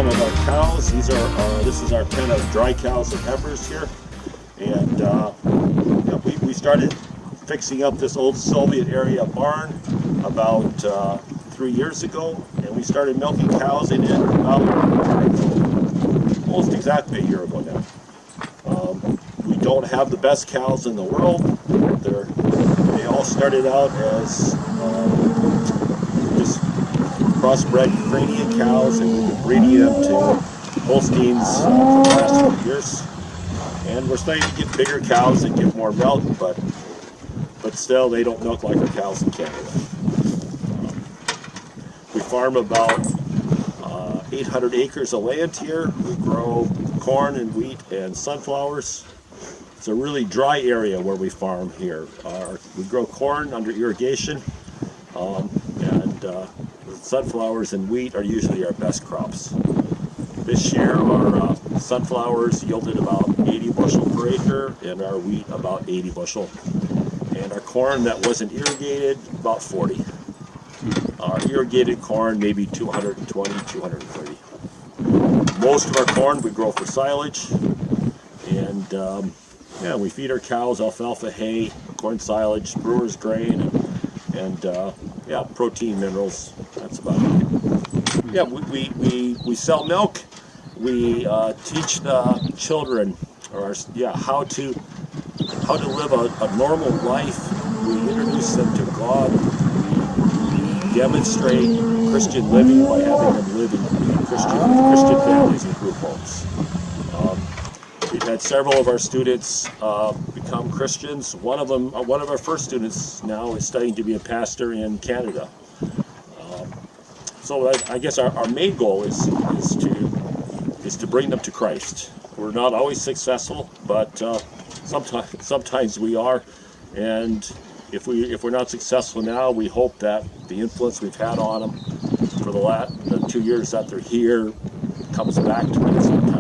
some of our cows. This is our pen of dry cows and heifers here, and we started fixing up this old Soviet area barn about 3 years ago, and we started milking cows in it about almost exactly a year ago now. We don't have the best cows in the world. They all started out as just crossbred Ukrainian cows, and we've been breeding them to Holsteins for the last few years. And we're starting to get bigger cows that give more milk, but still they don't milk like our cows in Canada. We farm about 800 acres of land here. We grow corn and wheat and sunflowers. It's a really dry area where we farm here. We grow corn under irrigation, and sunflowers and wheat are usually our best crops. This year our sunflowers yielded about 80 bushel per acre, and our wheat about 80 bushel. And our corn that wasn't irrigated, about 40. Our irrigated corn, maybe 220, 230. Most of our corn we grow for silage, and we feed our cows alfalfa hay, corn silage, brewer's grain, and protein minerals. That's about it. Yeah, we sell milk. We teach the children how to live a normal life. We introduce them to God. We demonstrate Christian living by having them live in Christian families and group homes. We've had several of our students become Christians. One of our first students now is studying to be a pastor in Canada. So I guess our main goal is to bring them to Christ. We're not always successful, but sometimes we are. And if we're not successful now, we hope that the influence we've had on them for the 2 years that they're here comes back to them sometime.